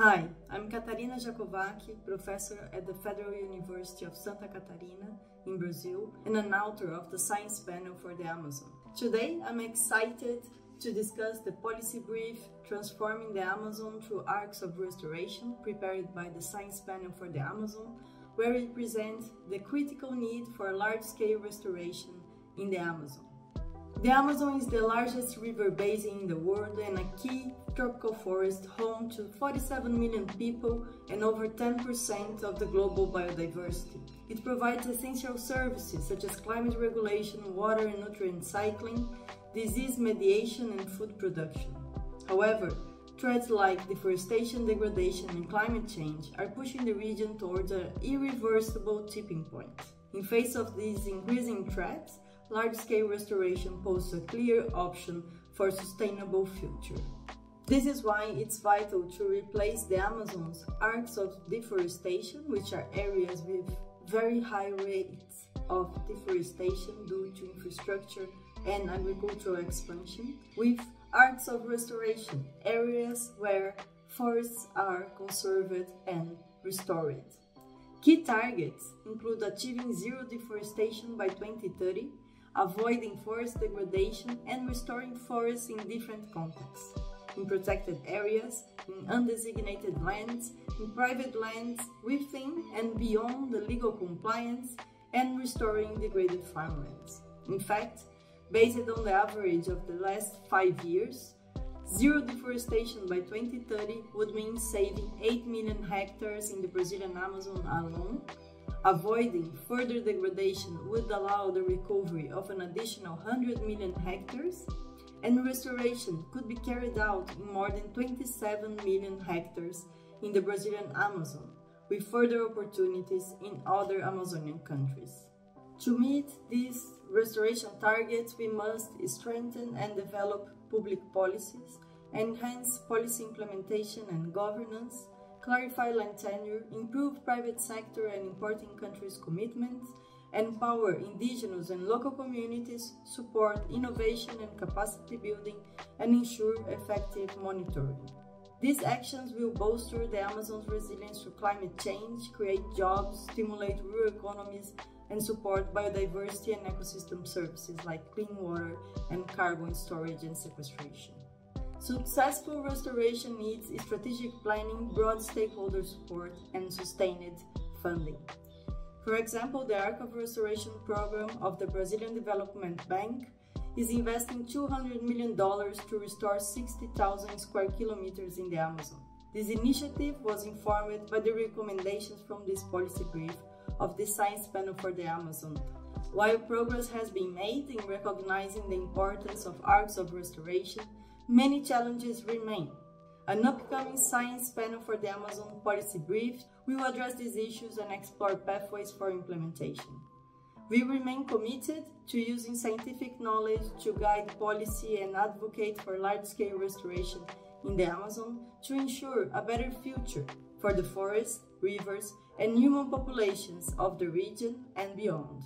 Hi, I'm Catarina Jacovacci, professor at the Federal University of Santa Catarina in Brazil and an author of the Science Panel for the Amazon. Today, I'm excited to discuss the policy brief Transforming the Amazon Through Arcs of Restoration, prepared by the Science Panel for the Amazon, where it presents the critical need for large-scale restoration in the Amazon. The Amazon is the largest river basin in the world and a key tropical forest home to 47 million people and over 10% of the global biodiversity. It provides essential services such as climate regulation, water and nutrient cycling, disease mediation and food production. However, threats like deforestation, degradation and climate change are pushing the region towards an irreversible tipping point. In face of these increasing threats, large-scale restoration poses a clear option for a sustainable future. This is why it's vital to replace the Amazon's arcs of deforestation, which are areas with very high rates of deforestation due to infrastructure and agricultural expansion, with arcs of restoration, areas where forests are conserved and restored. Key targets include achieving zero deforestation by 2030, avoiding forest degradation and restoring forests in different contexts, in protected areas, in undesignated lands, in private lands, within and beyond the legal compliance, and restoring degraded farmlands. In fact, based on the average of the last 5 years, zero deforestation by 2030 would mean saving 8 million hectares in the Brazilian Amazon alone. Avoiding further degradation would allow the recovery of an additional 100 million hectares, and restoration could be carried out in more than 27 million hectares in the Brazilian Amazon, with further opportunities in other Amazonian countries. To meet these restoration targets, we must strengthen and develop public policies, enhance policy implementation and governance, clarify land tenure, improve private sector and importing countries' commitments, empower indigenous and local communities, support innovation and capacity building, and ensure effective monitoring. These actions will bolster the Amazon's resilience to climate change, create jobs, stimulate rural economies, and support biodiversity and ecosystem services like clean water and carbon storage and sequestration. Successful restoration needs strategic planning, broad stakeholder support, and sustained funding. For example, the Arc of Restoration program of the Brazilian Development Bank is investing $200 million to restore 60,000 square kilometers in the Amazon. This initiative was informed by the recommendations from this policy brief of the Science Panel for the Amazon. While progress has been made in recognizing the importance of arcs of restoration, many challenges remain. An upcoming Science Panel for the Amazon policy brief will address these issues and explore pathways for implementation. We remain committed to using scientific knowledge to guide policy and advocate for large-scale restoration in the Amazon to ensure a better future for the forests, rivers, and human populations of the region and beyond.